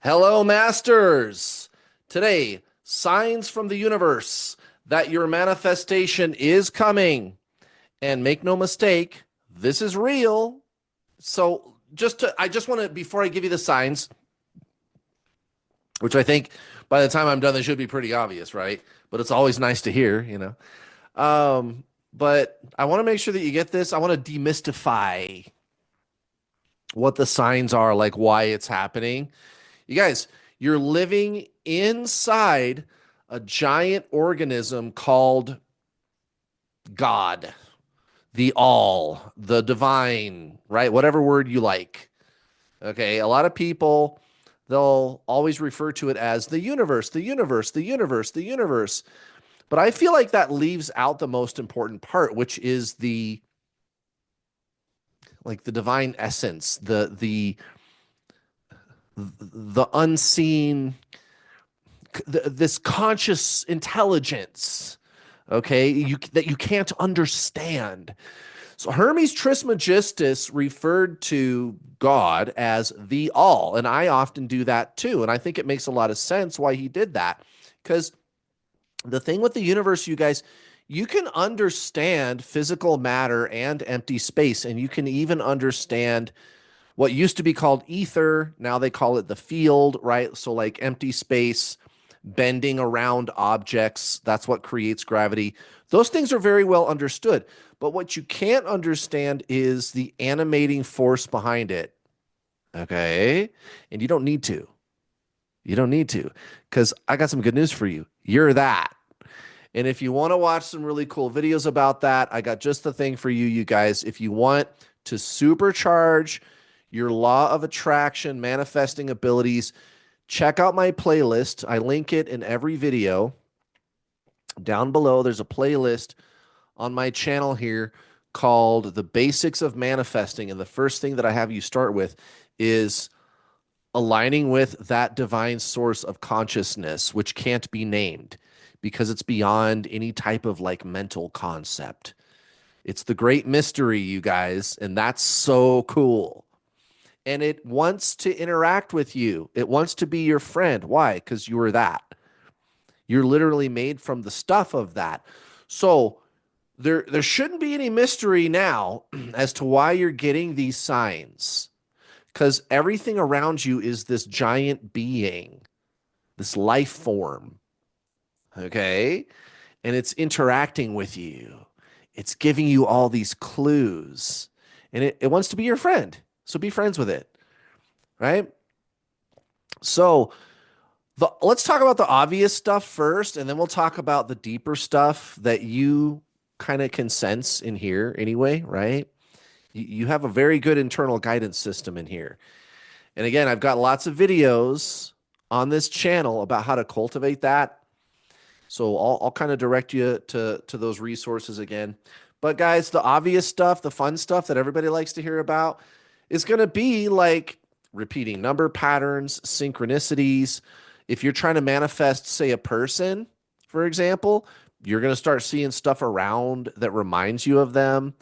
Hello, Masters. Today, signs from the universe that your manifestation is coming. And make no mistake, this is real. So, I just want to, before I give you the signs, which I think by the time I'm done, they should be pretty obvious, right? But it's always nice to hear. But I want to make sure that you get this. I want to demystify what the signs are, like why it's happening. You guys, you're living inside a giant organism called God, the all, the divine, right? Whatever word you like. Okay. A lot of people, they'll always refer to it as the universe, the universe, the universe, the universe. But I feel like that leaves out the most important part, which is the divine essence, the unseen, this conscious intelligence, okay, that you can't understand. So Hermes Trismegistus referred to God as the all, and I often do that too, and I think it makes a lot of sense why he did that, because the thing with the universe, you guys, you can understand physical matter and empty space, and you can even understand what used to be called ether. Now they call it the field, right? So, like empty space, bending around objects, that's what creates gravity. Those things are very well understood. But what you can't understand is the animating force behind it. Okay. And you don't need to. You don't need to, because I got some good news for you. You're that. And if you want to watch some really cool videos about that, I got just the thing for you, you guys. If you want to supercharge your law of attraction manifesting abilities, check out my playlist. I link it in every video. Down below, there's a playlist on my channel here called The Basics of Manifesting. And the first thing that I have you start with is aligning with that divine source of consciousness, which can't be named because it's beyond any type of like mental concept. It's the great mystery, you guys, and that's so cool. And it wants to interact with you. It wants to be your friend. Why? Because you are that. You're literally made from the stuff of that. So there shouldn't be any mystery now as to why you're getting these signs. Because everything around you is this giant being, this life form. Okay. And it's interacting with you. It's giving you all these clues. And it wants to be your friend. So be friends with it. Right. So let's talk about the obvious stuff first, and then we'll talk about the deeper stuff that you kind of can sense in here anyway, right? You have a very good internal guidance system in here. And again, I've got lots of videos on this channel about how to cultivate that. So I'll kind of direct you to those resources again. But guys, the obvious stuff, the fun stuff that everybody likes to hear about is going to be like repeating number patterns, synchronicities. If you're trying to manifest, say, a person, for example, you're going to start seeing stuff around that reminds you of them.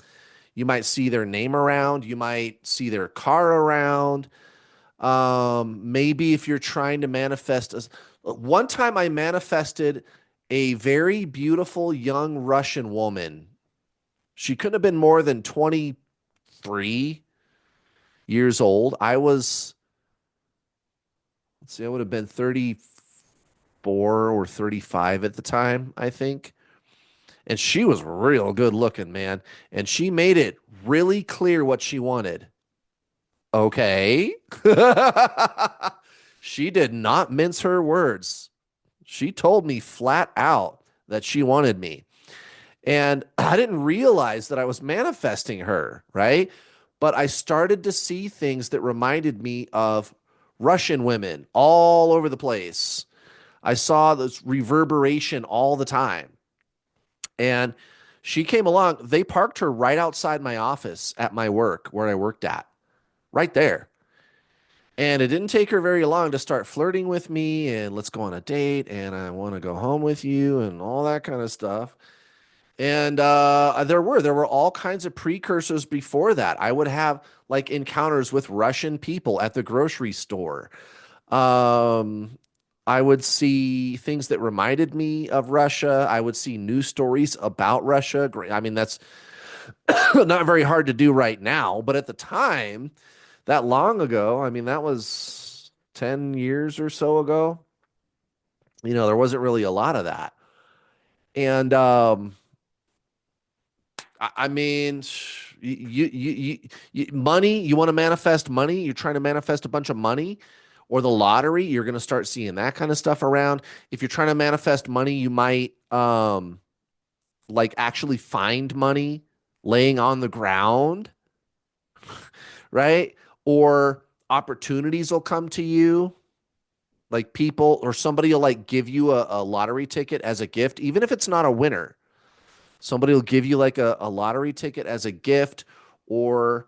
You might see their name around. You might see their car around. Maybe if you're trying to manifest, one time I manifested a very beautiful young Russian woman. She couldn't have been more than 23 years old. Let's see, I would have been 34 or 35 at the time, I think. And she was real good looking, man. And she made it really clear what she wanted. Okay. She did not mince her words. She told me flat out that she wanted me. And I didn't realize that I was manifesting her, right? But I started to see things that reminded me of Russian women all over the place. I saw this reverberation all the time. And she came along. They parked her right outside my office at my work where I worked at, right there. And it didn't take her very long to start flirting with me and let's go on a date and I want to go home with you and all that kind of stuff. And there were all kinds of precursors before that. I would have like encounters with Russian people at the grocery store. Um, I would see things that reminded me of Russia. I would see news stories about Russia. I mean, that's not very hard to do right now, but at the time, that long ago, I mean, that was 10 years or so ago. There wasn't really a lot of that. And I mean, money, you want to manifest money, you're trying to manifest a bunch of money or the lottery, you're going to start seeing that kind of stuff around. If you're trying to manifest money, you might like actually find money laying on the ground, right? Or opportunities will come to you. Like people or somebody will like give you a lottery ticket as a gift, even if it's not a winner. Somebody will give you like a lottery ticket as a gift, or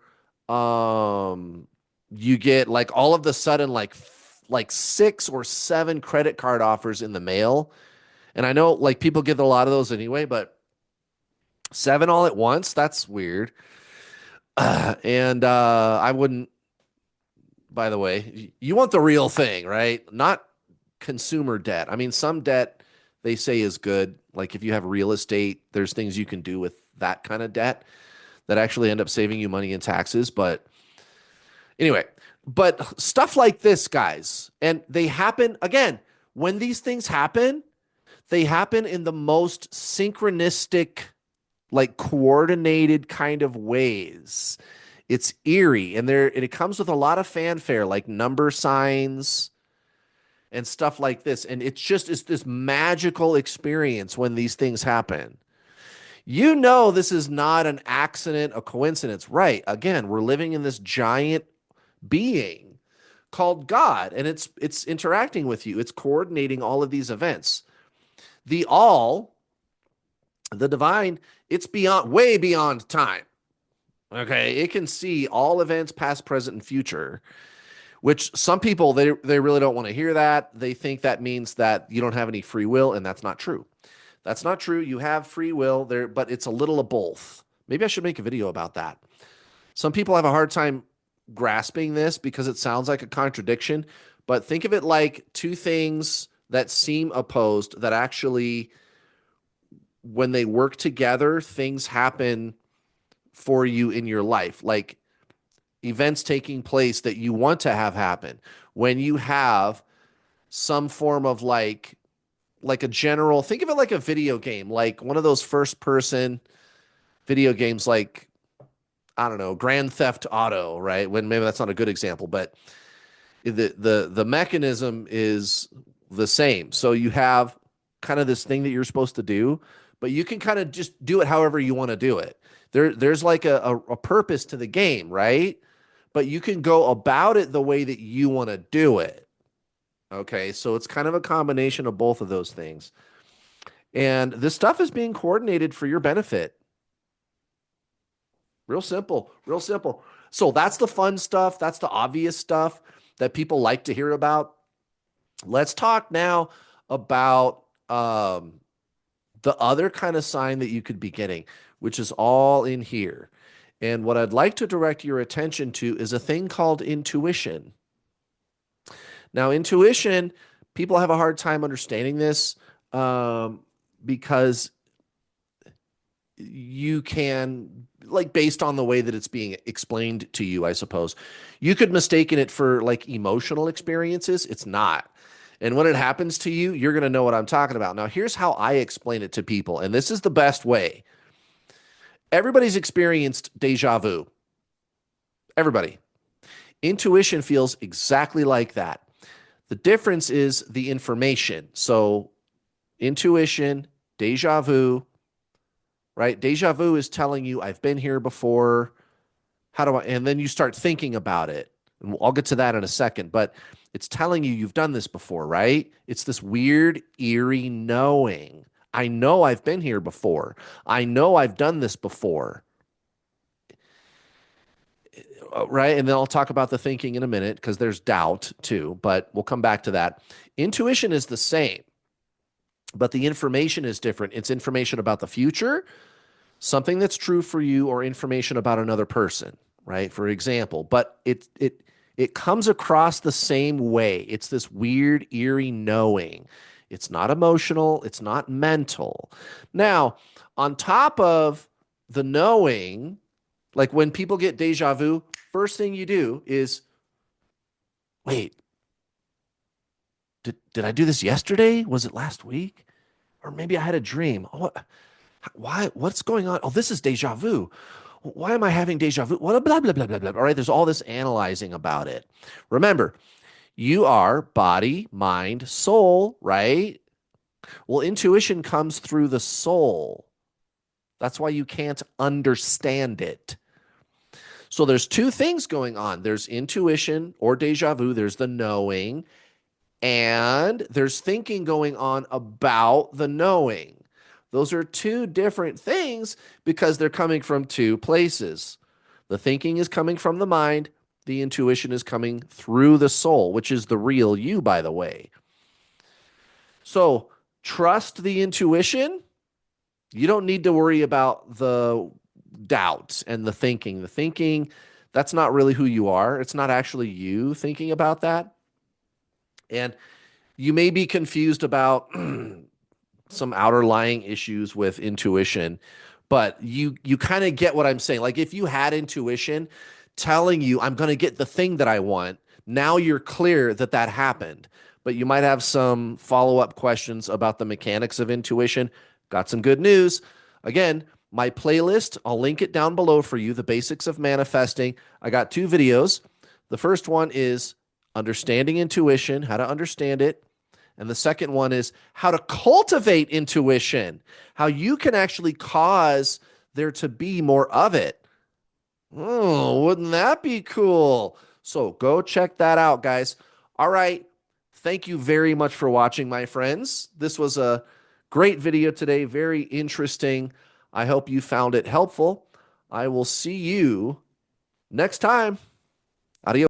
um, you get like all of the sudden like 6 or 7 credit card offers in the mail. And I know like people get a lot of those anyway, but 7 all at once, that's weird. And I wouldn't, by the way, you want the real thing, right? Not consumer debt. I mean, some debt they say is good. Like if you have real estate, there's things you can do with that kind of debt that actually end up saving you money in taxes. But anyway, but stuff like this, guys, and they happen again, when these things happen, they happen in the most synchronistic, like coordinated kind of ways. It's eerie and it comes with a lot of fanfare, like number signs and stuff like this. And it's this magical experience when these things happen. This is not an accident, a coincidence, right? Again, we're living in this giant being called God, and it's interacting with you. It's coordinating all of these events. The all, the divine, it's beyond, way beyond time. Okay, it can see all events, past, present, and future. Which some people they really don't want to hear that. They think that means that you don't have any free will, and that's not true. That's not true. You have free will there, but it's a little of both. Maybe I should make a video about that. Some people have a hard time grasping this because it sounds like a contradiction, but think of it like two things that seem opposed that actually, when they work together, things happen for you in your life. Like events taking place that you want to have happen. When you have some form of like a general, think of it like a video game, like one of those first person video games, like I don't know, Grand Theft Auto, right? When maybe that's not a good example, but the mechanism is the same. So you have kind of this thing that you're supposed to do, but you can kind of just do it however you want to do it. There's like a purpose to the game, right? But you can go about it the way that you want to do it. Okay, so it's kind of a combination of both of those things. And this stuff is being coordinated for your benefit. Real simple, real simple. So that's the fun stuff. That's the obvious stuff that people like to hear about. Let's talk now about the other kind of sign that you could be getting, which is all in here. And what I'd like to direct your attention to is a thing called intuition. Now, intuition, people have a hard time understanding this because you can, like, based on the way that it's being explained to you, I suppose, you could mistake it for like emotional experiences. It's not. And when it happens to you, you're going to know what I'm talking about. Now, here's how I explain it to people, and this is the best way. Everybody's experienced deja vu. Everybody. Intuition feels exactly like that. The difference is the information. So, intuition, deja vu, right? Deja vu is telling you, I've been here before. How do I? And then you start thinking about it. And I'll get to that in a second. But it's telling you you've done this before, right? It's this weird, eerie knowing. I know I've been here before. I know I've done this before. Right. And then I'll talk about the thinking in a minute because there's doubt too, but we'll come back to that. Intuition is the same, but the information is different. It's information about the future, something that's true for you, or information about another person, right? For example, but It comes across the same way. It's this weird, eerie knowing. It's not emotional, it's not mental. Now, on top of the knowing, like when people get deja vu, first thing you do is, wait, did I do this yesterday? Was it last week? Or maybe I had a dream. What's going on? Oh, this is deja vu. Why am I having deja vu? What blah blah blah blah blah. All right, there's all this analyzing about it. Remember, you are body, mind, soul, right? Well, intuition comes through the soul. That's why you can't understand it. So there's two things going on. There's intuition or deja vu, there's the knowing, and there's thinking going on about the knowing. Those are two different things because they're coming from two places. The thinking is coming from the mind, the intuition is coming through the soul, which is the real you, by the way. So trust the intuition. You don't need to worry about the doubts and the thinking. The thinking, that's not really who you are. It's not actually you thinking about that. And you may be confused about some outer lying issues with intuition, but you kind of get what I'm saying. Like if you had intuition telling you I'm going to get the thing that I want, now you're clear that that happened. But you might have some follow-up questions about the mechanics of intuition. Got some good news. Again, my playlist, I'll link it down below for you, The Basics of Manifesting. I got two videos. The first one is understanding intuition, how to understand it. And the second one is how to cultivate intuition, how you can actually cause there to be more of it. Oh, wouldn't that be cool? So go check that out, guys. All right. Thank you very much for watching, my friends. This was a great video today, very interesting. I hope you found it helpful. I will see you next time. Adios.